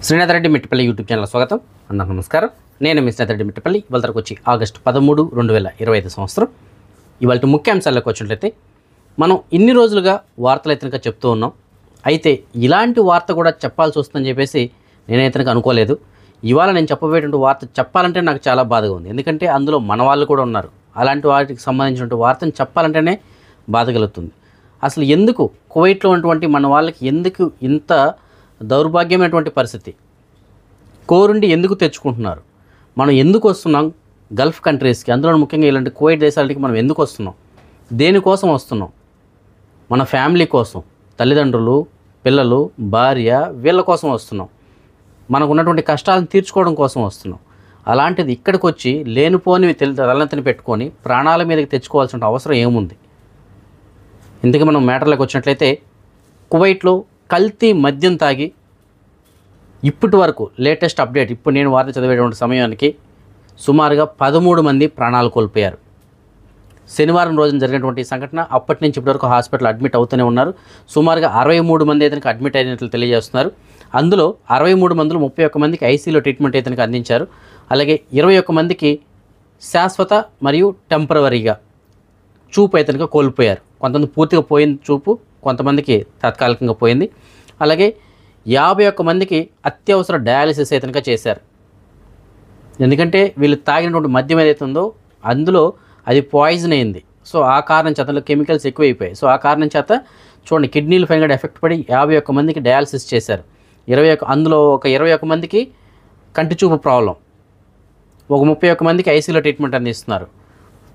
Srinath Reddy Mittapalli YouTube channel స్వాగతం. అందరికీ నమస్కారం. నేను మీ శ్రీనాథ్ రెడ్డి మిట్టపల్లి. ఇవాళ తరకు వచ్చి ఆగస్టు 13, 2025 సంవత్సరం. ఇవాళ ముఖ్యాంశాలకు వచ్చినట్లయితే మనం ఇన్ని రోజులుగా వార్తలు అయితే చెప్తూ ఉన్నాం. అయితే ఇలాంటి వార్త కూడా చెప్పాల్సి వస్తుందని చెప్పేసి నేనైతే అనుకోలేదు. ఇవాళ నేను చెప్పబోయేటువంటి వార్త చెప్పాలంటే నాకు చాలా బాధగా ఉంది. ఎందుకంటే అందులో మన వాళ్ళు కూడా ఉన్నారు. అలాంటి వాటికి సంబంధించినటువంటి వార్తను చెప్పాలంటేనే బాధ కలుగుతుంది. అసలు ఎందుకు కువైట్లో ఉన్నటువంటి మన వాళ్ళకి ఎందుకు ఇంత దౌర్భాగ్యమైనటువంటి పరిస్థితి, కోరుండి ఎందుకు తెచ్చుకుంటున్నారు, మనం ఎందుకు వస్తున్నాం గల్ఫ్ కంట్రీస్కి, అందులో ముఖ్యంగా ఇలాంటి కువైట్ దేశాలకి మనం ఎందుకు వస్తున్నాం, దేనికోసం వస్తున్నాం, మన ఫ్యామిలీ కోసం, తల్లిదండ్రులు, పిల్లలు, భార్య, వీళ్ళ కోసం వస్తున్నాం, మనకు ఉన్నటువంటి కష్టాలను తీర్చుకోవడం కోసం వస్తున్నాం. అలాంటిది ఇక్కడికి వచ్చి లేనిపోనివి తలనెత్తిని పెట్టుకొని ప్రాణాల మీదకి తెచ్చుకోవాల్సిన అవసరం ఏముంది? ఇంతకీ మనం మ్యాటర్లోకి వచ్చినట్లయితే కువైట్లో కల్తీ మద్యం తాగి ఇప్పటి వరకు లేటెస్ట్ అప్డేట్, ఇప్పుడు నేను వార్త చదివేటువంటి సమయానికి సుమారుగా 13 మంది ప్రాణాలు కోల్పోయారు. శనివారం రోజున జరిగినటువంటి సంఘటన. అప్పటి నుంచి ఇప్పటి వరకు హాస్పిటల్ అడ్మిట్ అవుతూనే ఉన్నారు. సుమారుగా 63 మంది అయితే అడ్మిట్ అయినట్లు తెలియజేస్తున్నారు. అందులో 63 మందిలో 31 మందికి ఐసీలో ట్రీట్మెంట్ అయితే అందించారు. అలాగే 21 మందికి శాశ్వత మరియు టెంపరవరీగా చూపు అయితే కోల్పోయారు. కొంతమంది పూర్తిగా పోయింది చూపు, కొంతమందికి తాత్కాలికంగా పోయింది. అలాగే 51 మందికి అత్యవసర డయాలిసిస్ అయితే చేశారు. ఎందుకంటే వీళ్ళు తాగినటువంటి మద్యం ఏదైతే ఉందో అందులో అది పాయిజన్ అయింది. సో ఆ కారణం చేత అందులో కెమికల్స్ ఎక్కువైపోయాయి. సో ఆ కారణం చేత చూడండి, కిడ్నీలు ఫైన్ కూడా ఎఫెక్ట్ పడి 51 మందికి డయాలిసిస్ చేశారు. అందులో ఒక 21 మందికి కంటి చూపు ప్రాబ్లం, ఒక 31 మందికి ఐసీలో ట్రీట్మెంట్ అందిస్తున్నారు.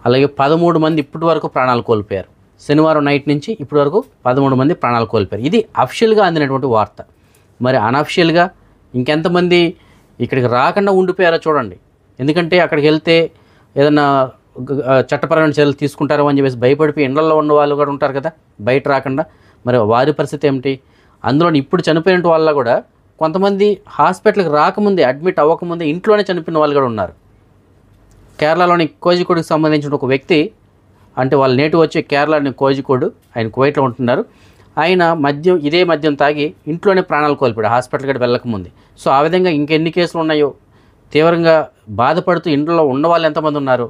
అలాగే 13 మంది ఇప్పటి వరకు ప్రాణాలు కోల్పోయారు. శనివారం నైట్ నుంచి ఇప్పటి వరకు 13 మంది ప్రాణాలు కోల్పోయారు. ఇది అఫిషియల్గా అందినటువంటి వార్త. మరి అనఫిషియల్గా ఇంకెంతమంది ఇక్కడికి రాకుండా ఉండిపోయారో చూడండి. ఎందుకంటే అక్కడికి వెళ్తే ఏదన్నా చట్టపరమైన చర్యలు తీసుకుంటారో అని చెప్పేసి భయపడిపోయి ఇళ్లలో ఉన్న వాళ్ళు కూడా ఉంటారు కదా, బయట రాకుండా. మరి వారి పరిస్థితి ఏమిటి? అందులో ఇప్పుడు చనిపోయిన వాళ్ళ కూడా కొంతమంది హాస్పిటల్కి రాకముందే, అడ్మిట్ అవ్వకముందే ఇంట్లోనే చనిపోయిన వాళ్ళు కూడా ఉన్నారు. కేరళలోని కోజికోడ్కి సంబంధించిన ఒక వ్యక్తి, అంటే వాళ్ళ నేటివ్ వచ్చి కేరళని కోజికోడ్, ఆయన కువైట్లో ఉంటున్నారు. ఆయన ఇదే మద్యం తాగి ఇంట్లోనే ప్రాణాలు కోల్పోయాడు, హాస్పిటల్ కూడా వెళ్ళకముందే. సో ఆ విధంగా ఇంకెన్ని కేసులు ఉన్నాయో, తీవ్రంగా బాధపడుతూ ఇంట్లో ఉన్న వాళ్ళు ఎంతమంది ఉన్నారు,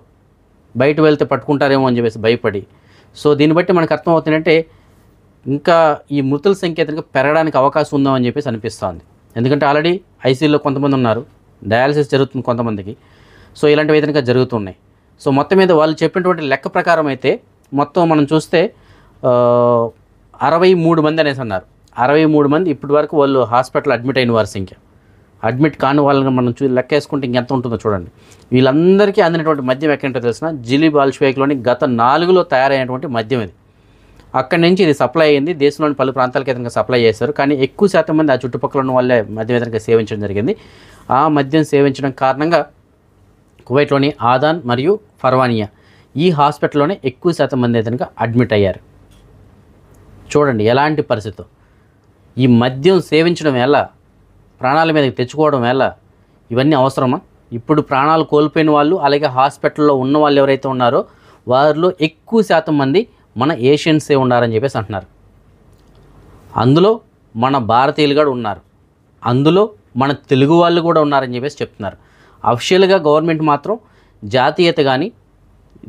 బయట వెళ్తే పట్టుకుంటారేమో అని చెప్పేసి భయపడి. సో దీన్ని బట్టి మనకు అర్థమవుతుందంటే ఇంకా ఈ మృతుల సంఖ్య పెరగడానికి అవకాశం ఉందామని చెప్పేసి అనిపిస్తుంది. ఎందుకంటే ఆల్రెడీ ఐసీయూలో కొంతమంది ఉన్నారు, డయాలసిస్ జరుగుతుంది కొంతమందికి. సో ఇలాంటివి అయితే జరుగుతున్నాయి. సో మొత్తం మీద వాళ్ళు చెప్పినటువంటి లెక్క ప్రకారం అయితే మొత్తం మనం చూస్తే 63 మంది అనేసి అన్నారు. 63 మంది ఇప్పటి వరకు వాళ్ళు హాస్పిటల్ అడ్మిట్ అయిన వారి సంఖ్య. అడ్మిట్ కాని వాళ్ళని మనం లెక్క వేసుకుంటే ఇంకెంత ఉంటుందో చూడండి. వీళ్ళందరికీ అందినటువంటి మద్యం ఎక్కడంటో తెలిసిన జిలీబ్ అల్షేఖ్లోని గత 4లో తయారైనటువంటి మద్యం ఇది. అక్కడి నుంచి ఇది సప్లై అయ్యింది, దేశంలోని పలు ప్రాంతాలకు ఏదైనా సప్లై చేశారు. కానీ ఎక్కువ శాతం మంది ఆ చుట్టుపక్కల ఉన్న వాళ్ళే మద్యం ఏదైనా సేవించడం జరిగింది. ఆ మద్యం సేవించడం కారణంగా కువైట్లోని ఆదాన్ మరియు ఫర్వానియా ఈ హాస్పిటల్లోనే ఎక్కువ శాతం మంది అయితే అడ్మిట్ అయ్యారు. చూడండి ఎలాంటి పరిస్థితి. ఈ మద్యం సేవించడం ఎలా, ప్రాణాల మీదకి తెచ్చుకోవడం ఎలా, ఇవన్నీ అవసరమా? ఇప్పుడు ప్రాణాలు కోల్పోయిన వాళ్ళు, అలాగే హాస్పిటల్లో ఉన్న వాళ్ళు ఎవరైతే ఉన్నారో వారిలో ఎక్కువ శాతం మంది మన ఏషియన్సే ఉన్నారని చెప్పేసి అంటున్నారు. అందులో మన భారతీయులు కూడా ఉన్నారు, అందులో మన తెలుగు వాళ్ళు కూడా ఉన్నారని చెప్పేసి చెప్తున్నారు. అఫిషియల్గా గవర్నమెంట్ మాత్రం జాతీయత కానీ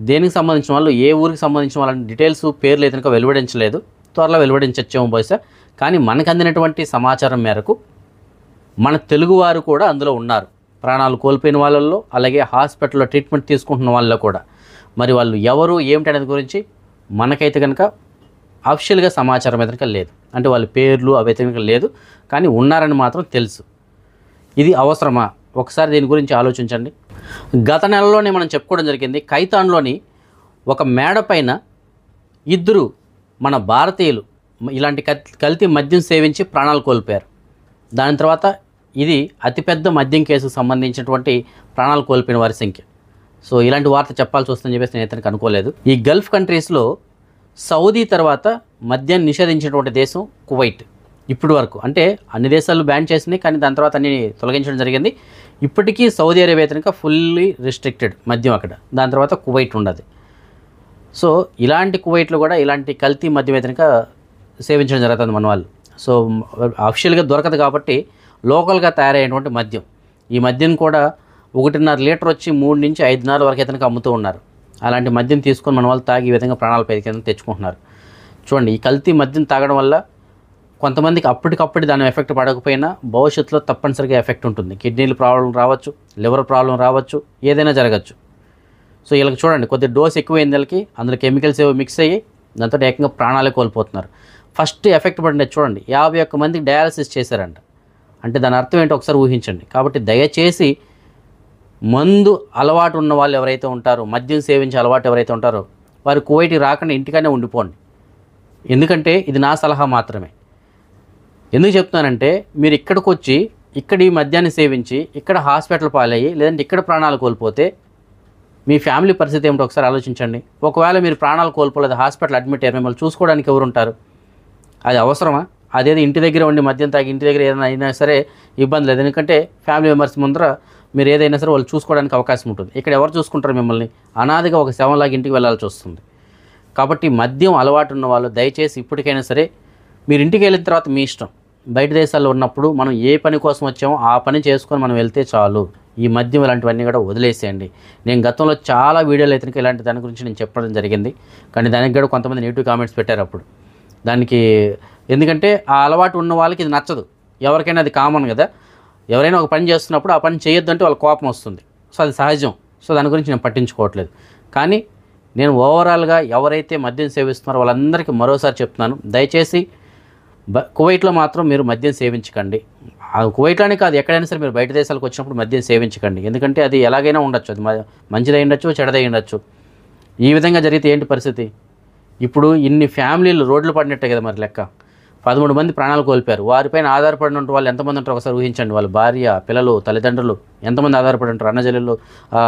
దేనికి సంబంధించిన వాళ్ళు, ఏ ఊరికి సంబంధించిన వాళ్ళని డీటెయిల్స్, పేర్లు అయితే వెలువడించలేదు. త్వరలో వెలువడించచ్చేమో బహుశా. కానీ మనకు అందినటువంటి సమాచారం మేరకు మన తెలుగువారు కూడా అందులో ఉన్నారు, ప్రాణాలు కోల్పోయిన వాళ్ళల్లో, అలాగే హాస్పిటల్లో ట్రీట్మెంట్ తీసుకుంటున్న వాళ్ళలో కూడా. మరి వాళ్ళు ఎవరు ఏమిటి అనేది గురించి మనకైతే కనుక అఫిషియల్గా సమాచారం అయితే కనుక లేదు. అంటే వాళ్ళ పేర్లు అవి అయితే కనుక లేదు, కానీ ఉన్నారని మాత్రం తెలుసు. ఇది అవసరమా? ఒకసారి దీని గురించి ఆలోచించండి. గత నెలలోనే మనం చెప్పుకోవడం జరిగింది, కైతాన్లోని ఒక మేడ పైన 2 మన భారతీయులు ఇలాంటి కల్తీ మద్యం సేవించి ప్రాణాలు కోల్పోయారు. దాని తర్వాత ఇది అతిపెద్ద మద్యం కేసుకు సంబంధించినటువంటి ప్రాణాలు కోల్పోయిన వారి సంఖ్య. సో ఇలాంటి వార్త చెప్పాల్సి వస్తుందని చెప్పేసి నేను అయితే అనుకోలేదు. ఈ గల్ఫ్ కంట్రీస్లో సౌదీ తర్వాత మద్యాన్ని నిషేధించినటువంటి దేశం కువైట్. ఇప్పటి వరకు అంటే అన్ని దేశాలు బ్యాన్ చేసినాయి, కానీ దాని తర్వాత అన్ని తొలగించడం జరిగింది. ఇప్పటికీ సౌదీ అరేబియా అయితే ఫుల్లీ రిస్ట్రిక్టెడ్ మద్యం అక్కడ. దాని తర్వాత కువైట్ ఉండదు. సో ఇలాంటి కువైట్లో కూడా ఇలాంటి కల్తీ మద్యం అయితే సేవించడం జరుగుతుంది మన వాళ్ళు. సో అఫిషియల్గా దొరకదు కాబట్టి లోకల్గా తయారైనటువంటి మద్యం. ఈ మద్యం కూడా 1.5 లీటర్ వచ్చి 3 నుంచి 5 వరకు ఇతనికి అమ్ముతూ ఉన్నారు. అలాంటి మద్యం తీసుకొని మన వాళ్ళు తాగి ఈ విధంగా ప్రాణాల పైకి తెచ్చుకుంటున్నారు. చూడండి, ఈ కల్తీ మద్యం తాగడం వల్ల కొంతమందికి అప్పటికప్పుడు దాని ఎఫెక్ట్ పడకపోయినా భవిష్యత్తులో తప్పనిసరిగా ఎఫెక్ట్ ఉంటుంది. కిడ్నీలు ప్రాబ్లం రావచ్చు, లివర్ ప్రాబ్లం రావచ్చు, ఏదైనా జరగచ్చు. సో వీళ్ళకి చూడండి, కొద్దిగా డోస్ ఎక్కువైంది వీళ్ళకి, అందులో కెమికల్స్ ఏవో మిక్స్ అయ్యి దాంతో ఏకంగా ప్రాణాలే కోల్పోతున్నారు. ఫస్ట్ ఎఫెక్ట్ పడింది చూడండి, 51 మందికి డయాలసిస్ చేశారంట. అంటే దాని అర్థం ఏంటో ఒకసారి ఊహించండి. కాబట్టి దయచేసి మందు అలవాటు ఉన్న వాళ్ళు ఎవరైతే ఉంటారో, మద్యం సేవించే అలవాటు ఎవరైతే ఉంటారో వారు కువైట్కి రాకుండా ఇంటికనే ఉండిపోండి. ఎందుకంటే ఇది నా సలహా మాత్రమే. ఎందుకు చెప్తున్నానంటే, మీరు ఇక్కడికి వచ్చి ఇక్కడ ఈ మద్యాన్ని సేవించి ఇక్కడ హాస్పిటల్ పాలయ్యి లేదంటే ఇక్కడ ప్రాణాలు కోల్పోతే మీ ఫ్యామిలీ పరిస్థితి ఏమిటో ఒకసారి ఆలోచించండి. ఒకవేళ మీరు ప్రాణాలు కోల్పోలేదు, హాస్పిటల్ అడ్మిట్ అయ్యారు, మిమ్మల్ని చూసుకోవడానికి ఎవరు ఉంటారు? అది అవసరమా? అదేదో ఇంటి దగ్గర ఉండి మద్యం తాగి ఇంటి దగ్గర ఏదైనా అయినా సరే ఇబ్బంది లేదు. ఎందుకంటే ఫ్యామిలీ మెంబర్స్ ముందర మీరు ఏదైనా సరే వాళ్ళు చూసుకోవడానికి అవకాశం ఉంటుంది. ఇక్కడ ఎవరు చూసుకుంటారు మిమ్మల్ని? అనాదిగా ఒక శవంలాగా ఇంటికి వెళ్ళాల్సి వస్తుంది. కాబట్టి మద్యం అలవాటు ఉన్న వాళ్ళు దయచేసి ఇప్పటికైనా సరే మీరు ఇంటికి వెళ్ళిన తర్వాత మీ ఇష్టం. బయట దేశాల్లో ఉన్నప్పుడు మనం ఏ పని కోసం వచ్చామో ఆ పని చేసుకొని మనం వెళ్తే చాలు. ఈ మద్యం ఇలాంటివన్నీ కూడా వదిలేసేయండి. నేను గతంలో చాలా వీడియోలు అయితే ఇలాంటి దాని గురించి నేను చెప్పడం జరిగింది. కానీ దానికి కూడా కొంతమంది నెగిటివ్ కామెంట్స్ పెట్టారు అప్పుడు. దానికి ఎందుకంటే ఆ అలవాటు ఉన్న వాళ్ళకి ఇది నచ్చదు. ఎవరికైనా అది కామన్ కదా. ఎవరైనా ఒక పని చేస్తున్నప్పుడు ఆ పని చేయొద్దంటే వాళ్ళ కోపం వస్తుంది. సో అది సహజం. సో దాని గురించి నేను పట్టించుకోవట్లేదు. కానీ నేను ఓవరాల్గా ఎవరైతే మద్యం సేవిస్తున్నారో వాళ్ళందరికీ మరోసారి చెప్తున్నాను, దయచేసి కువైట్లో మాత్రం మీరు మద్యం సేవించకండి. కువైట్లోనే కాదు, ఎక్కడైనా సరే మీరు బయట దేశాలకు వచ్చినప్పుడు మద్యం సేవించకండి. ఎందుకంటే అది ఎలాగైనా ఉండొచ్చు, అది మంచిదై ఉండొచ్చు, చెడదై ఉండొచ్చు. ఈ విధంగా జరిగితే ఏంటి పరిస్థితి? ఇప్పుడు ఇన్ని ఫ్యామిలీలు రోడ్లు పడినట్టే కదా మరి లెక్క. 13 మంది ప్రాణాలు కోల్పోయారు. వారిపైన ఆధారపడిన వాళ్ళు ఎంతమంది ఉంటారు ఒకసారి ఊహించండి. వాళ్ళ భార్య, పిల్లలు, తల్లిదండ్రులు ఎంతమంది ఆధారపడి ఉంటారు?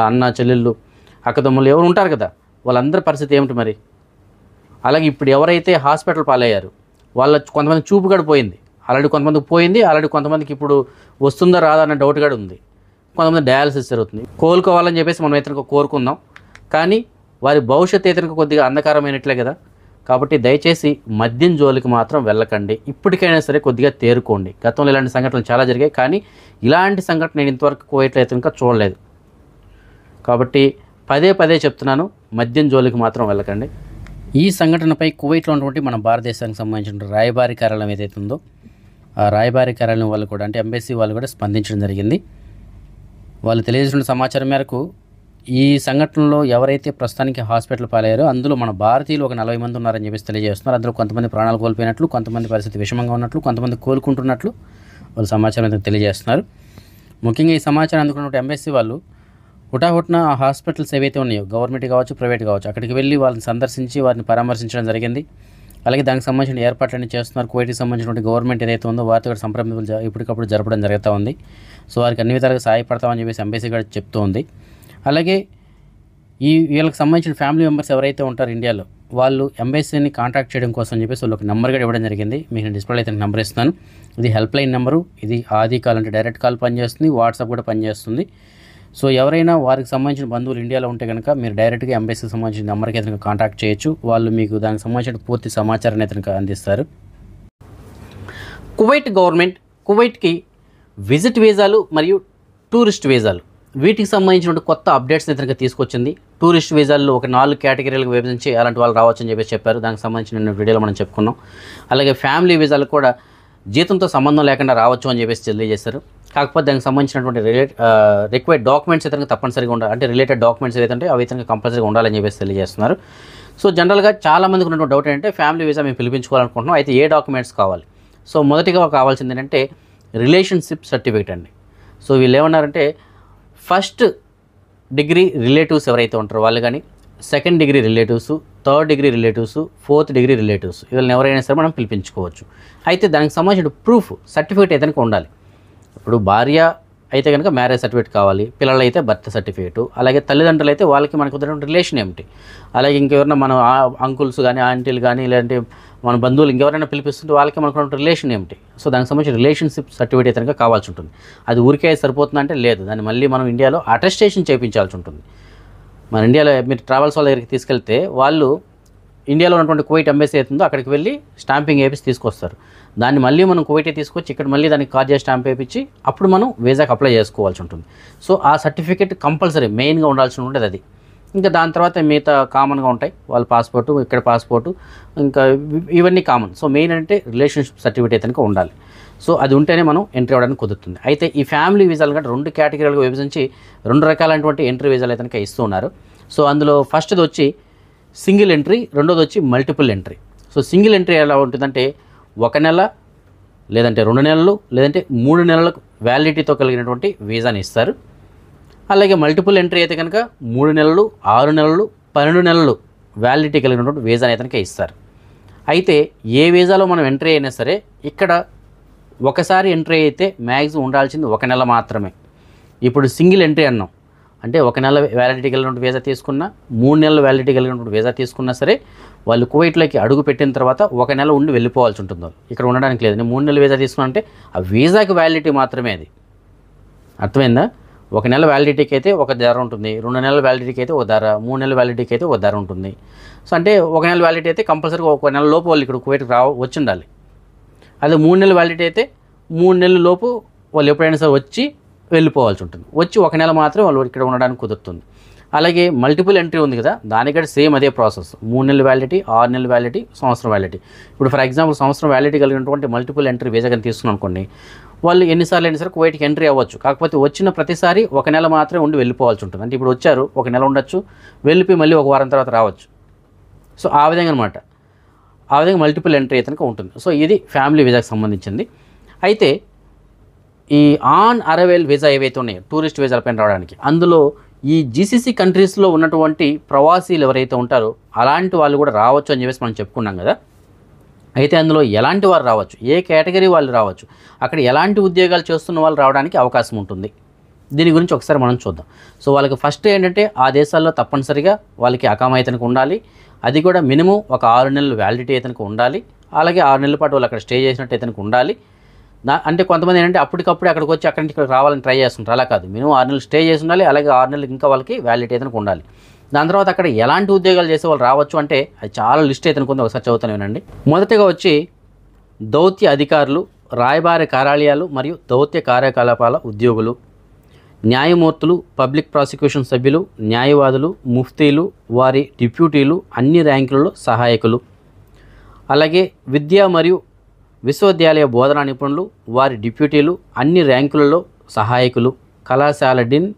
అన్న చెల్లెళ్ళు, అక్కదమ్ములు ఎవరు ఉంటారు కదా. వాళ్ళందరి పరిస్థితి ఏమిటి మరి? అలాగే ఇప్పుడు ఎవరైతే హాస్పిటల్ పాలయ్యారు వాళ్ళ కొంతమంది చూపు కూడా పోయింది. ఆల్రెడీ కొంతమందికి పోయింది, ఆల్రెడీ కొంతమందికి ఇప్పుడు వస్తుందా రాదా అన్న డౌట్ కూడా ఉంది. కొంతమంది డయాలసిస్ జరుగుతుంది. కోలుకోవాలని చెప్పేసి మనం ఇతనికి కోరుకుందాం. కానీ వారి భవిష్యత్తు ఇతనికి కొద్దిగా అంధకారమైనట్లే కదా. కాబట్టి దయచేసి మద్యం జోలికి మాత్రం వెళ్ళకండి. ఇప్పటికైనా సరే కొద్దిగా తేరుకోండి. గతంలో ఇలాంటి సంఘటనలు చాలా జరిగాయి, కానీ ఇలాంటి సంఘటన నేను ఇంతవరకు కువైట్లో అయితే ఇంకా చూడలేదు. కాబట్టి పదే చెప్తున్నాను, మద్యం జోలికి మాత్రం వెళ్ళకండి. ఈ సంఘటనపై కువైట్లో ఉన్నటువంటి మన భారతదేశానికి సంబంధించిన రాయబారి కార్యాలయం ఏదైతే ఉందో ఆ రాయబారి కార్యాలయం వాళ్ళు కూడా, అంటే ఎంబసీ వాళ్ళు కూడా స్పందించడం జరిగింది. వాళ్ళు తెలియజేసిన సమాచారం మేరకు ఈ సంఘటనలో ఎవరైతే ప్రస్తుతానికి హాస్పిటల్ పాలయ్యారో అందులో మన భారతీయులు ఒక 40 మంది ఉన్నారని చెప్పేసి తెలియజేస్తున్నారు. అందులో కొంతమంది ప్రాణాలు కోల్పోయినట్లు, కొంతమంది పరిస్థితి విషమంగా ఉన్నట్లు, కొంతమంది కోలుకుంటున్నట్లు వాళ్ళు సమాచారం అయితే తెలియజేస్తున్నారు. ముఖ్యంగా ఈ సమాచారం అందుకున్నటువంటి ఎంబసీ వాళ్ళు హుటాహుటిన ఆ హాస్పిటల్స్ ఏవైతే ఉన్నాయో, గవర్నమెంట్ కావచ్చు, ప్రైవేట్ కావచ్చు, అక్కడికి వెళ్ళి వాళ్ళని సందర్శించి వారిని పరామర్శించడం జరిగింది. అలాగే దానికి సంబంధించిన ఏర్పాట్లన్నీ చేస్తున్నారు. కువైట్కి సంబంధించినటువంటి గవర్నమెంట్ ఏదైతే ఉందో వారితో కూడా సంప్రదింపులు ఇప్పటికప్పుడు జరపడం జరుగుతూ ఉంది. సో వారికి అన్ని విధాలుగా సహాయపడతామని చెప్పేసి ఎంబసీ కూడా చెప్తూ ఉంది. అలాగే వీళ్ళకి సంబంధించిన ఫ్యామిలీ మెంబర్స్ ఎవరైతే ఉంటారో ఇండియాలో, వాళ్ళు ఎంబసీని కాంటాక్ట్ చేయడం కోసం చెప్పేసి వాళ్ళు ఒక నెంబర్ కూడా ఇవ్వడం జరిగింది. మీకు నేను డిస్ప్లే అయితే నెంబర్ ఇస్తున్నాను. ఇది హెల్ప్ లైన్ నెంబరు. ఇది ఆది కాల్ అంటే డైరెక్ట్ కాల్ పనిచేస్తుంది, వాట్సాప్ కూడా పనిచేస్తుంది. సో ఎవరైనా వారికి సంబంధించిన బంధువులు ఇండియాలో ఉంటే కనుక మీరు డైరెక్ట్గా ఎంబసీకి సంబంధించిన నెంబర్కి అయితే కాంటాక్ట్ చేయొచ్చు. వాళ్ళు మీకు దానికి సంబంధించిన పూర్తి సమాచారాన్ని అయితే అందిస్తారు. కువైట్ గవర్నమెంట్ కువైట్కి విజిట్ వీసాలు మరియు టూరిస్ట్ వీసాలు వీటికి సంబంధించిన కొత్త అప్డేట్స్ని అయితే తీసుకొచ్చింది. టూరిస్ట్ వీసాల్లో ఒక 4 కేటగిరీలకు విభజించి అలాంటి వాళ్ళు రావచ్చు అని చెప్పేసి చెప్పారు. దానికి సంబంధించిన వీడియోలో మనం చెప్పుకున్నాం. అలాగే ఫ్యామిలీ వీసాలు కూడా జీతంతో సంబంధం లేకుండా రావచ్చు అని చెప్పేసి తెలియజేశారు. కాకపోతే దానికి సంబంధించినటువంటి రిక్వైర్డ్ డాక్యుమెంట్స్ అయితే తప్పనిసరిగా ఉండాలి. అంటే రిలేటెడ్ డాక్యుమెంట్స్ ఏదైతే అవి అయితే కంపల్సరీగా ఉండాలని చెప్పేసి తెలియజేస్తున్నారు. సో జనరల్గా చాలామందికి ఉన్నటువంటి డౌట్ ఏంటంటే ఫ్యామిలీ వీసా మేము పిలిపించుకోవాలనుకుంటున్నాం, అయితే ఏ డాక్యుమెంట్స్ కావాలి? సో మొదటిగా కావాల్సింది ఏంటంటే రిలేషన్షిప్ సర్టిఫికేట్ అండి. సో వీళ్ళు ఏమన్నారంటే ఫస్ట్ డిగ్రీ రిలేటివ్స్ ఎవరైతే ఉంటారో వాళ్ళు కానీ, second degree relatives, third degree relatives, fourth degree relatives వీళ్ళని ఎవరైనా సరే మనం పిలిపించుకోవచ్చు. అయితే దానికి సంబంధించిన ప్రూఫ్ సర్టిఫికేట్ అయితే ఉండాలి. ఇప్పుడు భార్య అయితే కనుక మ్యారేజ్ సర్టిఫికేట్ కావాలి, పిల్లలు అయితే బర్త్ సర్టిఫికేటు, అలాగే తల్లిదండ్రులు అయితే వాళ్ళకి మనకు ఉన్నటువంటి రిలేషన్ ఏమిటి, అలాగే ఇంకెవరైనా మన అంకుల్స్ కానీ ఆంటీలు కానీ లేదంటే మన బంధువులు ఇంకెవరైనా పిలిపిస్తుంటే వాళ్ళకి మనకు రిలేషన్ ఏమిటి. సో దానికి సంబంధించిన రిలేషన్షిప్ సర్టిఫికేట్ అయితే కనుక కావాల్సి ఉంటుంది. అది ఊరికే సరిపోతుందంటే లేదు, దాన్ని మళ్ళీ మనం ఇండియాలో అటెస్టేషన్ చేయించాల్సి ఉంటుంది. మన ఇండియాలో మీరు ట్రావెల్స్ వాళ్ళ దగ్గరికి తీసుకెళ్తే వాళ్ళు ఇండియాలో ఉన్నటువంటి కువైట్ ఎంబసీ అవుతుందో అక్కడికి వెళ్ళి స్టాంపింగ్ వేపించి తీసుకొస్తారు. దాన్ని మళ్ళీ మనం కువైటే తీసుకొచ్చి ఇక్కడ మళ్ళీ దానికి కార్డియా స్టాంప్ వేయించి అప్పుడు మనం వీసాకి అప్లై చేసుకోవాల్సి ఉంటుంది. సో ఆ సర్టిఫికేట్ కంపల్సరీ మెయిన్గా ఉండాల్సి ఉంటుంది అది. ఇంకా దాని తర్వాత మిగతా కామన్గా ఉంటాయి, వాళ్ళ పాస్పోర్టు, ఇక్కడ పాస్పోర్టు, ఇంకా ఇవన్నీ కామన్. సో మెయిన్ అంటే రిలేషన్షిప్ సర్టిఫికేట్ కనుక ఉండాలి. సో అది ఉంటేనే మనం ఎంట్రీ అవ్వడానికి కుదురుతుంది. అయితే ఈ ఫ్యామిలీ వీసాలు కంటే 2 కేటగిరీలుగా విభజించి 2 రకాలైనటువంటి ఎంట్రీ వీసాలు అయితే కనుక ఇస్తున్నారు. సో అందులో ఫస్ట్ది వచ్చి సింగిల్ ఎంట్రీ, రెండోది వచ్చి multiple entry. So single entry ఎలా ఉంటుందంటే 1 నెల, లేదంటే 2 నెలలు, లేదంటే 3 నెలలకు వ్యాలిడిటీతో కలిగినటువంటి వీసాని ఇస్తారు. అలాగే మల్టిపుల్ ఎంట్రీ అయితే కనుక 3 నెలలు, 6 నెలలు, 12 నెలలు వ్యాలిడిటీ కలిగినటువంటి వీసాని అయితే కనుక ఇస్తారు. అయితే ఏ వీసాలో మనం ఎంట్రీ అయినా సరే ఇక్కడ ఒకసారి ఎంట్రీ అయితే మ్యాక్సిమం ఉండాల్సింది 1 నెల మాత్రమే. ఇప్పుడు సింగిల్ ఎంట్రీ అన్నాం అంటే 1 నెల వ్యాలిడిటీ కలిగినటువంటి వీసా తీసుకున్నా, 3 నెలల వ్యాలిడిటీ కలిగినటువంటి వీసా తీసుకున్నా సరే వాళ్ళు కువైట్లోకి అడుగు పెట్టిన తర్వాత 1 నెల ఉండి వెళ్ళిపోవాల్సి ఉంటుంది. ఇక్కడ ఉండడానికి లేదు. నేను 3 నెలల వీసా తీసుకున్నా అంటే ఆ వీసాకి వ్యాలిడిటీ మాత్రమే అది. అర్థమైందా? 1 నెల వ్యాలిడిటీకి అయితే ఒక ధర ఉంటుంది, 2 నెలల వ్యాలిడిటీకి అయితే ఒక ధర, 3 నెలల వ్యాలిడిటీకి అయితే ఒక ధర ఉంటుంది. సో అంటే 1 నెల వ్యాలిడిటీ అయితే కంపల్సరీగా 1 నెల లోపు వాళ్ళు ఇక్కడ కువైట్కి వచ్చి ఉండాలి. అదే 3 నెలల వ్యాలిడిటీ అయితే 3 నెలల లోపు వాళ్ళు ఎప్పుడైనా సరే వచ్చి వెళ్ళిపోవాల్సి ఉంటుంది. వచ్చి 1 నెల మాత్రమే వాళ్ళు ఇక్కడ ఉండడానికి కుదురుతుంది. అలాగే మల్టిపుల్ ఎంట్రీ ఉంది కదా, దానికంటే సేమ్ అదే ప్రాసెస్. 3 నెలల వ్యాలిడిటీ, 6 నెలల వ్యాలిడిటీ, సంవత్సరం వ్యాలిడిటీ. ఇప్పుడు ఫర్ ఎగ్జాంపుల్ సంవత్సరం వ్యాలిడిటీ కలిగినటువంటి మల్టిపుల్ ఎంట్రీ వీసా కానీ తీసుకున్నాం అనుకోండి, వాళ్ళు ఎన్నిసార్లు అయినా సరే కువైట్కి ఎంట్రీ అవ్వచ్చు. కాకపోతే వచ్చిన ప్రతిసారి 1 నెల మాత్రమే ఉండి వెళ్ళిపోవాల్సి ఉంటుంది. అంటే ఇప్పుడు వచ్చారు 1 నెల ఉండొచ్చు, వెళ్ళిపోయి మళ్ళీ 1 వారం తర్వాత రావచ్చు. సో ఆ విధంగా అనమాట. ఆ విధంగా మల్టిపుల్ ఎంట్రీ అయితే ఉంటుంది. సో ఇది ఫ్యామిలీ వీసాకి సంబంధించింది. అయితే ఈ ఆన్ అరైవల్ వీసా ఏవైతే ఉన్నాయో టూరిస్ట్ వీసాల పైన రావడానికి, అందులో ఈ జీసీసీ కంట్రీస్లో ఉన్నటువంటి ప్రవాసీలు ఎవరైతే ఉంటారో అలాంటి వాళ్ళు కూడా రావచ్చు అని చెప్పేసి మనం చెప్పుకున్నాం కదా. అయితే అందులో ఎలాంటి వారు రావచ్చు, ఏ కేటగిరీ వాళ్ళు రావచ్చు, అక్కడ ఎలాంటి ఉద్యోగాలు చేస్తున్న వాళ్ళు రావడానికి అవకాశం ఉంటుంది, దీని గురించి ఒకసారి మనం చూద్దాం. సో వాళ్ళకి ఫస్ట్ ఏంటంటే ఆ దేశాల్లో తప్పనిసరిగా వాళ్ళకి అకామా అయితే ఉండాలి. అది కూడా మినిమం ఒక 6 నెలలు వ్యాలిడిటీ అయితే ఉండాలి. అలాగే 6 నెలల పాటు వాళ్ళు అక్కడ స్టే చేసినట్టు అయితే ఉండాలి. అంటే కొంతమంది ఏంటంటే అప్పటికప్పుడు అక్కడికి వచ్చి అక్కడి నుంచి ఇక్కడ రావాలని ట్రై చేస్తుంటారు. అలా కాదు, మినిమం 6 నెలలు స్టే చేసి ఉండాలి. అలాగే 6 నెలలు ఇంకా వాళ్ళకి వ్యాలిడిటీ అయితే ఉండాలి. దాని తర్వాత అక్కడ ఎలాంటి ఉద్యోగాలు చేసే వాళ్ళు రావచ్చు అంటే అది చాలా లిస్ట్ అయితే ఉంది. ఒకసారి చదువుతాను వినండి. మొదటగా వచ్చి దౌత్య అధికారులు, రాయబార కార్యాలయాలు మరియు దౌత్య కార్యకలాపాల ఉద్యోగులు, న్యాయమూర్తులు, పబ్లిక్ ప్రాసిక్యూషన్ సభ్యులు, న్యాయవాదులు, ముఫ్తీలు, వారి డిప్యూటీలు, అన్ని ర్యాంకులలో సహాయకులు, అలాగే విద్యా మరియు విశ్వవిద్యాలయ బోధనా నిపుణులు, వారి డిప్యూటీలు, అన్ని ర్యాంకులలో సహాయకులు, కళాశాల డీన్,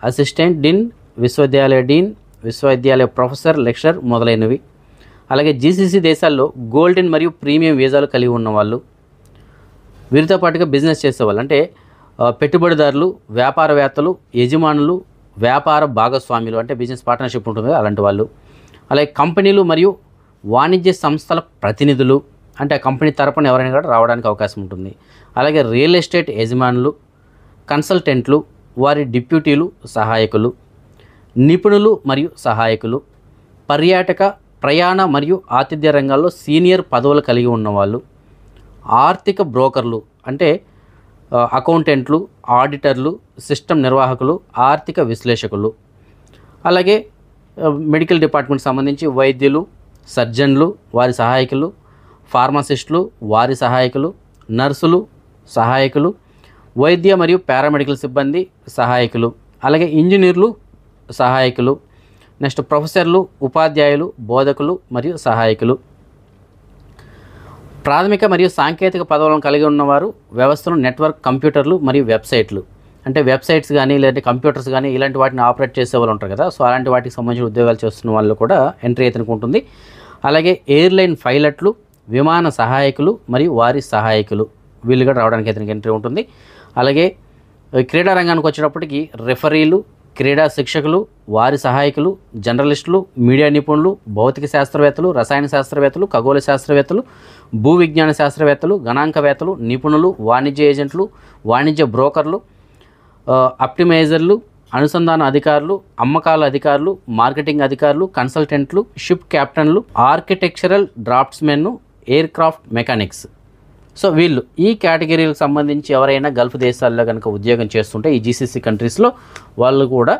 అసిస్టెంట్ డీన్, విశ్వవిద్యాలయ డీన్, విశ్వవిద్యాలయ ప్రొఫెసర్, లెక్చరర్ మొదలైనవి. అలాగే జీసీసీ దేశాల్లో గోల్డెన్ మరియు ప్రీమియం వీసాలు కలిగి ఉన్నవాళ్ళు, వీరితో పాటుగా బిజినెస్ చేసేవాళ్ళు అంటే పెట్టుబడిదారులు, వ్యాపారవేత్తలు, యజమానులు, వ్యాపార భాగస్వాములు అంటే బిజినెస్ పార్ట్నర్షిప్ ఉంటుంది అలాంటి వాళ్ళు, అలాగే కంపెనీలు మరియు వాణిజ్య సంస్థల ప్రతినిధులు అంటే ఆ కంపెనీ తరపున ఎవరైనా కూడా రావడానికి అవకాశం ఉంటుంది. అలాగే రియల్ ఎస్టేట్ యజమానులు, కన్సల్టెంట్లు, వారి డిప్యూటీలు, సహాయకులు, నిపుణులు మరియు సహాయకులు, పర్యాటక, ప్రయాణ మరియు ఆతిథ్య రంగాల్లో సీనియర్ పదవులు కలిగి ఉన్నవాళ్ళు, ఆర్థిక బ్రోకర్లు అంటే అకౌంటెంట్లు, ఆడిటర్లు, సిస్టమ్ నిర్వాహకులు, ఆర్థిక విశ్లేషకులు, అలాగే మెడికల్ డిపార్ట్మెంట్ సంబంధించి వైద్యులు, సర్జన్లు, వారి సహాయకులు, ఫార్మసిస్టులు, వారి సహాయకులు, నర్సులు, సహాయకులు, వైద్య మరియు పారామెడికల్ సిబ్బంది, సహాయకులు, అలాగే ఇంజనీర్లు, సహాయకులు, నెక్స్ట్ ప్రొఫెసర్లు, ఉపాధ్యాయులు, బోధకులు మరియు సహాయకులు, ప్రాథమిక మరియు సాంకేతిక పదవులను కలిగి ఉన్నవారు, వ్యవస్థలు, నెట్వర్క్, కంప్యూటర్లు మరియు వెబ్సైట్లు అంటే వెబ్సైట్స్ కానీ లేదంటే కంప్యూటర్స్ కానీ ఇలాంటి వాటిని ఆపరేట్ చేసే వాళ్ళు ఉంటారు కదా. సో అలాంటి వాటికి సంబంధించిన ఉద్యోగాలు చేస్తున్న వాళ్ళు కూడా ఎంట్రీ అయితే ఉంటుంది. అలాగే ఎయిర్లైన్ పైలట్లు, విమాన సహాయకులు మరియు వారి సహాయకులు వీళ్ళు కూడా రావడానికి అయితే ఎంట్రీ ఉంటుంది. అలాగే క్రీడా రంగానికి వచ్చేటప్పటికి రెఫరీలు, క్రీడా శిక్షకులు, వారి సహాయకులు, జర్నలిస్టులు, మీడియా నిపుణులు, భౌతిక శాస్త్రవేత్తలు, రసాయన శాస్త్రవేత్తలు, ఖగోళ శాస్త్రవేత్తలు, భూ విజ్ఞాన శాస్త్రవేత్తలు, గణాంకవేత్తలు, నిపుణులు, వాణిజ్య ఏజెంట్లు, వాణిజ్య బ్రోకర్లు, ఆప్టిమైజర్లు, అనుసంధాన అధికారులు, అమ్మకాల అధికారులు, మార్కెటింగ్ అధికారులు, కన్సల్టెంట్లు, షిప్ క్యాప్టెన్లు, architectural draftsmen, aircraft mechanics. So వీళ్ళు ఈ కేటగిరీలకు సంబంధించి ఎవరైనా గల్ఫ్ దేశాల్లో కనుక ఉద్యోగం చేస్తుంటే ఈ జీసీసీ కంట్రీస్లో వాళ్ళు కూడా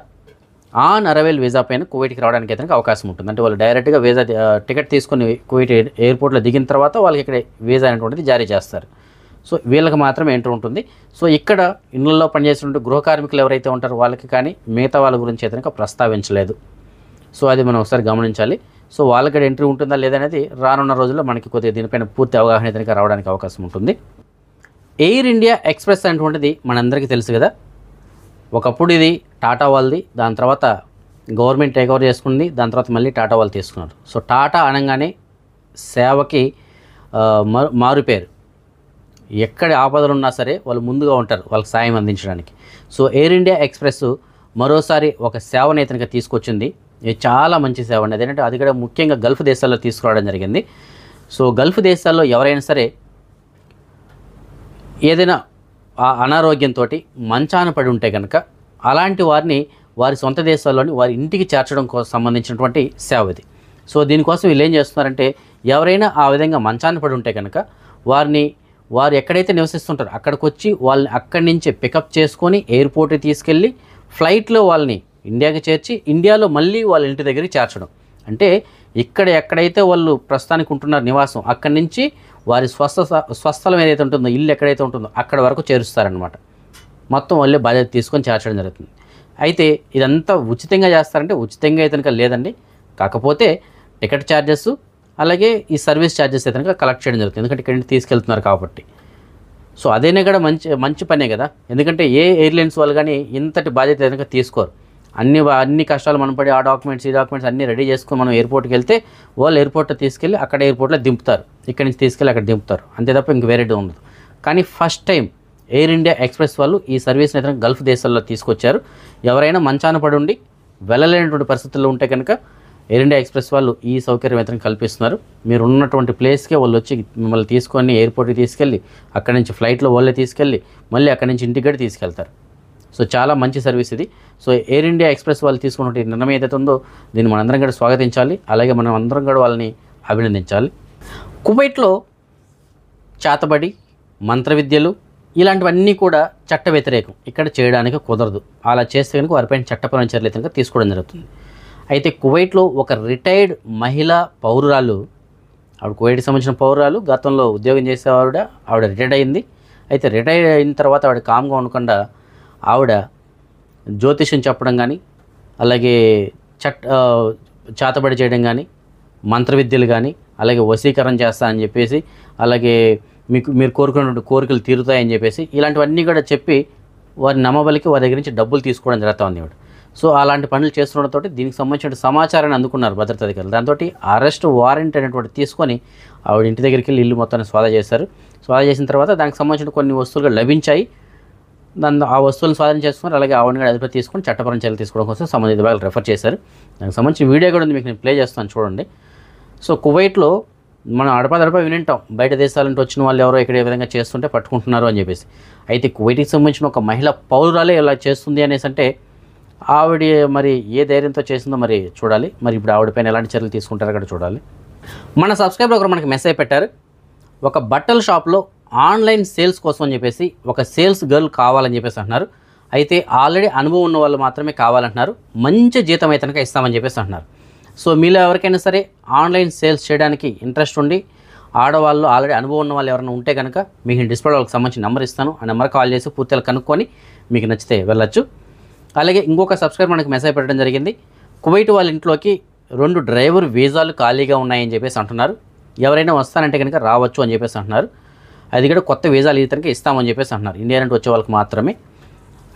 ఆన్ అరైవల్ వీసా పైన కువైట్కి రావడానికి అయితే అవకాశం ఉంటుంది. అంటే వాళ్ళు డైరెక్ట్గా వీసా టికెట్ తీసుకొని కువైట్ ఎయిర్పోర్ట్లో దిగిన తర్వాత వాళ్ళకి ఇక్కడ వీసా అనేటువంటిది జారీ చేస్తారు. సో వీళ్ళకి మాత్రమే ఎంట్రీ ఉంటుంది. సో ఇక్కడ ఇళ్లలో పనిచేసినటువంటి గృహ కార్మికులు ఎవరైతే ఉంటారో వాళ్ళకి కానీ మిగతా వాళ్ళ గురించి అయితే ప్రస్తావించలేదు. సో అది మనం ఒకసారి గమనించాలి. సో వాళ్ళకి ఎంట్రీ ఉంటుందా లేదనేది రానున్న రోజుల్లో మనకి కొద్దిగా దీనిపైన పూర్తి అవగాహన అయితే రావడానికి అవకాశం ఉంటుంది. ఎయిర్ ఇండియా ఎక్స్ప్రెస్ అనేటువంటిది మనందరికీ తెలుసు కదా. ఒకప్పుడు ఇది టాటా వాళ్ళది, దాని తర్వాత గవర్నమెంట్ టేక్ ఓవర్ చేసుకుంది, దాని తర్వాత మళ్ళీ టాటా వాళ్ళు తీసుకున్నారు. సో టాటా అనగానే సేవకి మారుపేరు. ఎక్కడ ఆపదలు ఉన్నా సరే వాళ్ళు ముందుగా ఉంటారు వాళ్ళకి సాయం అందించడానికి. సో ఎయిర్ ఇండియా ఎక్స్ప్రెస్ మరోసారి ఒక సేవను ఇతనికి తీసుకొచ్చింది. ఇది చాలా మంచి సేవ అండి. అదేంటంటే అది కూడా ముఖ్యంగా గల్ఫ్ దేశాల్లో తీసుకురావడం జరిగింది. సో గల్ఫ్ దేశాల్లో ఎవరైనా సరే ఏదైనా అనారోగ్యంతో మంచాన పడి ఉంటే కనుక అలాంటి వారిని వారి సొంత దేశాల్లోని వారి ఇంటికి చేర్చడం కోసం సంబంధించినటువంటి సేవ ఇది. సో దీనికోసం వీళ్ళు ఏం చేస్తున్నారంటే ఎవరైనా ఆ విధంగా మంచాన పడి ఉంటే కనుక వారు ఎక్కడైతే నివసిస్తుంటారో అక్కడికి వచ్చి వాళ్ళని అక్కడి నుంచి పికప్ చేసుకొని ఎయిర్పోర్ట్కి తీసుకెళ్ళి ఫ్లైట్లో వాళ్ళని ఇండియాకి చేర్చి ఇండియాలో మళ్ళీ వాళ్ళ ఇంటి దగ్గరికి చేర్చడం. అంటే ఎక్కడైతే వాళ్ళు ప్రస్తుతానికి ఉంటున్నారు నివాసం, అక్కడి నుంచి వారి స్వస్థలం ఏదైతే ఉంటుందో, ఇల్లు ఎక్కడైతే ఉంటుందో అక్కడ వరకు చేరుస్తారనమాట. మొత్తం వాళ్ళే బాధ్యత తీసుకొని చేర్చడం జరుగుతుంది. అయితే ఇదంతా ఉచితంగా చేస్తారంటే ఉచితంగా అయితే లేదండి. కాకపోతే టికెట్ ఛార్జెస్ అలాగే ఈ సర్వీస్ ఛార్జెస్ అయితే కలెక్ట్ చేయడం జరుగుతుంది. ఎందుకంటే ఇక్కడి నుంచి తీసుకెళ్తున్నారు కాబట్టి. సో అదేనే కూడా మంచి పనే కదా. ఎందుకంటే ఏ ఎయిర్లైన్స్ వాళ్ళు కానీ ఇంతటి బాధ్యత ఏదైనా తీసుకోరు. అన్ని కష్టాలు మనం పడి ఆ డాక్యుమెంట్స్ ఈ డాక్యుమెంట్స్ అన్నీ రెడీ చేసుకొని మనం ఎయిర్పోర్ట్కి వెళ్తే వాళ్ళు ఎయిర్పోర్ట్లో తీసుకెళ్ళి అక్కడ ఎయిర్పోర్ట్లో దింపుతారు, ఇక్కడి నుంచి తీసుకెళ్ళి అక్కడ దింపుతారు, అంతే తప్ప ఇంక వేరేది ఉండదు. కానీ first time air India express వాళ్ళు ఈ సర్వీస్ని అయితే గల్ఫ్ దేశాల్లో తీసుకొచ్చారు. ఎవరైనా మంచాన పడి ఉండి వెళ్ళలేనటువంటి పరిస్థితుల్లో ఉంటే కనుక ఎయిర్ ఇండియా ఎక్స్ప్రెస్ వాళ్ళు ఈ సౌకర్యం అయితే కల్పిస్తున్నారు. మీరు ఉన్నటువంటి ప్లేస్కే వాళ్ళు వచ్చి మిమ్మల్ని తీసుకొని ఎయిర్పోర్ట్కి తీసుకెళ్ళి అక్కడి నుంచి ఫ్లైట్లో వాళ్ళే తీసుకెళ్ళి మళ్ళీ అక్కడి నుంచి ఇంటికి కూడా తీసుకెళ్తారు. సో చాలా మంచి సర్వీస్ ఇది. సో ఎయిర్ ఇండియా ఎక్స్ప్రెస్ వాళ్ళు తీసుకున్న నిర్ణయం ఏదైతే ఉందో దీన్ని మనందరం కూడా స్వాగతించాలి. అలాగే మనం అందరం కూడా వాళ్ళని అభినందించాలి. కువైట్లో చేతబడి, మంత్ర విద్యలు ఇలాంటివన్నీ కూడా చట్ట వ్యతిరేకం, ఇక్కడ చేయడానికి కుదరదు. అలా చేస్తే కనుక వారిపైన చట్టపరమైన చర్యలు అయితే తీసుకోవడం జరుగుతుంది. అయితే కువైట్లో ఒక రిటైర్డ్ మహిళా పౌరురాలు, ఆవిడ కువైట్కి సంబంధించిన పౌరురాలు, గతంలో ఉద్యోగం చేసేవావిడ, ఆవిడ రిటైర్డ్ అయింది. అయితే రిటైర్డ్ అయిన తర్వాత ఆవిడ కామ్గా ఉండకుండా ఆవిడ జ్యోతిష్యం చెప్పడం కానీ అలాగే చేతబడి చేయడం కానీ మంత్ర విద్యలు కానీ అలాగే వశీకరణ చేస్తా అని చెప్పేసి అలాగే మీరు కోరుకున్నటువంటి కోరికలు తీరుతాయని చెప్పేసి ఇలాంటివన్నీ కూడా చెప్పి వారి నమ్మబలికి వారి దగ్గర నుంచి డబ్బులు తీసుకోవడం జరుగుతూ ఉంది ఆవిడ. సో అలాంటి పనులు చేస్తుండటంతో దీనికి సంబంధించిన సమాచారాన్ని అందుకున్నారు భద్రతా అధికారులు. దాంతో అరెస్ట్ వారెంట్ అనేటువంటి తీసుకొని ఆవిడ ఇంటి దగ్గరికి వెళ్ళి ఇల్లు మొత్తాన్ని స్వాధా చేశారు. స్వాధా చేసిన తర్వాత దానికి సంబంధించిన కొన్ని వస్తువులు లభించాయి. ఆ వస్తువులను స్వాధీనం చేసుకున్నారు. అలాగే ఆవిడని కూడా అదుపులో తీసుకొని చట్టపరమైన చర్యలు తీసుకోవడం కోసం సంబంధిత విభాగాలు రెఫర్ చేశారు. దానికి సంబంధించిన వీడియో కూడా ఉంది, మీకు నేను ప్లే చేస్తాను చూడండి. సో కువైట్లో మనం అడపదడప వినింటాం, బయట దేశాల నుంచి వచ్చిన వాళ్ళు ఎవరో ఇక్కడ ఏ విధంగా చేస్తుంటే పట్టుకుంటున్నారు అని చెప్పేసి. అయితే కువైట్కి సంబంధించిన ఒక మహిళ పౌరురాలే ఇలా చేస్తుంది అనేసి అంటే ఆవిడ మరి ఏ ధైర్యంతో చేసిందో మరి చూడాలి. మరి ఇప్పుడు ఆవిడపైన ఎలాంటి చర్యలు తీసుకుంటారో కూడా చూడాలి. మన సబ్స్క్రైబర్ ఒకరు మనకి మెసేజ్ పెట్టారు, ఒక బట్టల షాప్లో ఆన్లైన్ సేల్స్ కోసం అని చెప్పేసి ఒక సేల్స్ గర్ల్ కావాలని చెప్పేసి అంటున్నారు. అయితే ఆల్రెడీ అనుభవం ఉన్న వాళ్ళు మాత్రమే కావాలంటున్నారు, మంచి జీతం అయితే కనుక ఇస్తామని చెప్పేసి అంటున్నారు. సో మీలో ఎవరికైనా సరే ఆన్లైన్ సేల్స్ చేయడానికి ఇంట్రెస్ట్ ఉండి ఆడవాళ్ళు ఆల్రెడీ అనుభవం ఉన్న వాళ్ళు ఎవరైనా ఉంటే కనుక మీకు డిస్ప్లేలో వాళ్ళకి సంబంధించిన నెంబర్ ఇస్తాను. ఆ నెంబర్ కాల్ చేసి పూర్తిగా కనుక్కొని మీకు నచ్చితే వెళ్ళొచ్చు. అలాగే ఇంకొక సబ్స్క్రైబర్ మనకి మెసేజ్ పెట్టడం జరిగింది, కువైట్ వాళ్ళ ఇంట్లోకి 2 డ్రైవర్ వీసాలు ఖాళీగా ఉన్నాయని చెప్పేసి అంటున్నారు. ఎవరైనా వస్తానంటే కనుక రావచ్చు అని చెప్పేసి అంటున్నారు. అది కూడా కొత్త వీసాలు ఇతనికి ఇస్తామని చెప్పేసి అంటున్నారు, ఇండియా నుండి వచ్చే వాళ్ళకి మాత్రమే.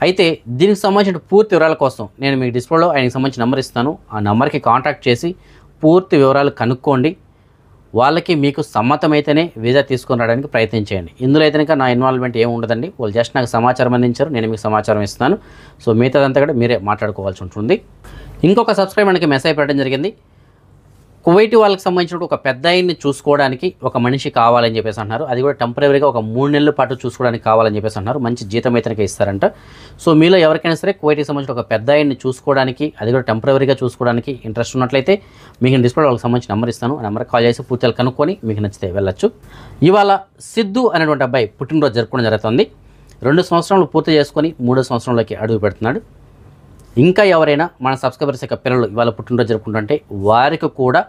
అయితే దీనికి సంబంధించిన పూర్తి వివరాల కోసం నేను మీకు డిస్ప్లేలో ఆయనకి సంబంధించిన నెంబర్ ఇస్తాను. ఆ నెంబర్కి కాంటాక్ట్ చేసి పూర్తి వివరాలు కనుక్కోండి. వాళ్ళకి మీకు సమ్మతమైతేనే వీసా తీసుకొని రావడానికి ప్రయత్నం చేయండి. ఇందులో అయితే కనుక నా ఇన్వాల్వ్మెంట్ ఏమి ఉండదండి. వాళ్ళు జస్ట్ నాకు సమాచారం అందించారు, నేను మీకు సమాచారం ఇస్తాను. సో మిగతాదంతా కూడా మీరే మాట్లాడుకోవాల్సి ఉంటుంది. ఇంకొక సబ్స్క్రైబర్ మనకి మెసేజ్ పెట్టడం జరిగింది, కువైట్ వాళ్ళకి సంబంధించిన ఒక పెద్ద ఆయన్ని చూసుకోవడానికి ఒక మనిషి కావాలని చెప్పేసి అంటున్నారు. అది కూడా టెంపరీగా ఒక 3 నెలల పాటు చూసుకోవడానికి కావాలని చెప్పేసి అంటున్నారు. మంచి జీతం అయితే ఇస్తారంట. సో మీలో ఎవరికైనా సరే కువైట్కి సంబంధించిన ఒక పెద్ద ఆయన్ని చూసుకోవడానికి, అది కూడా టెంపరీగా చూసుకోవడానికి ఇంట్రెస్ట్ ఉన్నట్లయితే మీకు డిస్ప్లే వాళ్ళకి సంబంధించిన నెంబర్ ఇస్తాను. ఆ నెంబర్ కాల్ చేసి పూర్తిగా కనుక్కొని మీకు నచ్చితే వెళ్ళొచ్చు. ఇవాళ సిద్ధు అనేటువంటి అబ్బాయి పుట్టినరోజు జరుపుకోవడం జరుగుతుంది. 2 సంవత్సరాలు పూర్తి చేసుకొని 3వ సంవత్సరంలోకి అడుగు పెడుతున్నాడు. ఇంకా ఎవరైనా మన సబ్స్క్రైబర్స్ యొక్క పిల్లలు ఇవాళ పుట్టినరోజు జరుపుకుంటుంటే వారికి కూడా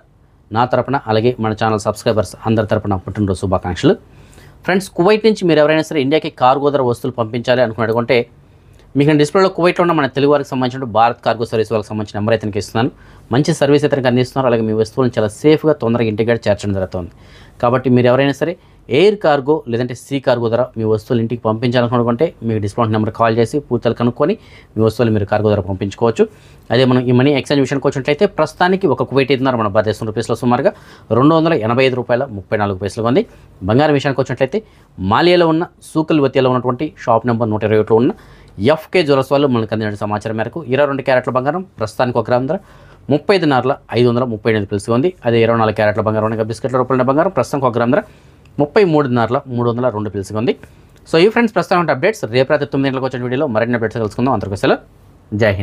నా తరపున అలాగే మన ఛానల్ సబ్స్క్రైబర్స్ అందరి తరపున పుట్టినరోజు శుభాకాంక్షలు. ఫ్రెండ్స్, కువైట్ నుంచి మీరు ఎవరైనా సరే ఇండియాకి కార్గో ధర వస్తువులు పంపించాలి అనుకున్నట్టుకుంటే మీకు డిస్ప్లేలో కువైట్లో ఉన్న మన తెలుగు వారికి సంబంధించిన భారత్ కార్గో సర్వీస్ వాళ్ళకి సంబంధించిన నెంబర్ అయితే ఇస్తున్నాను. మంచి సర్వీస్ అయితే అందిస్తున్నారు. అలాగే మీ వస్తువులను చాలా సేఫ్గా తొందరగా ఇంటికి చేర్చడం జరుగుతుంది. కాబట్టి మీరు ఎవరైనా సరే ఎయిర్ కార్గో లేదంటే సీ కార్గో ద్వారా మీ వస్తువులు ఇంటికి పంపించాలనుకుంటే మీకు డిస్ప్లే నెంబర్ కాల్ చేసి పూర్తిగా కనుక్కొని మీ వస్తువులు మీరు కార్గో ద్వారా పంపించుకోవచ్చు. అదే మనం ఈ మనీ ఎక్స్చేంజ్ విషయానికి వచ్చినట్లయితే ప్రస్తుతానికి ఒక కువైట్ అవుతున్నారు మన భారతదేశం రూపీస్లో సుమారుగా $285.34 ఉంది. బంగారం విషయానికి వచ్చినట్లయితే మాలియాలో ఉన్న సూకల్ వతియాలో ఉన్నటువంటి షాప్ నెంబర్ 121లో ఉన్న ఎఫ్కే జ్యువెలర్స్ వాళ్ళు మనకు అందిన సమాచారం మేరకు 22 క్యారెట్ల బంగారం ప్రస్తుతానికి ఒక గ్రామ్ ధర 35,538 ఉంది. అదే 24 క్యారెట్ల బంగారం బిస్కెట్ల రూపాయల బంగారం ప్రస్తుతానికి ఒక గ్రామ్ ధర 33,302 ఉంది. సో ఈ ఫ్రెండ్స్ ప్రస్తుతం అప్డేట్స్ రేపు రాత్రి 9 గంటలకు వచ్చిన వీడియోలో మరిన్ని అప్డేట్స్ కలుసుకుందాం. అందరికీ సెలవు. జై హింద్.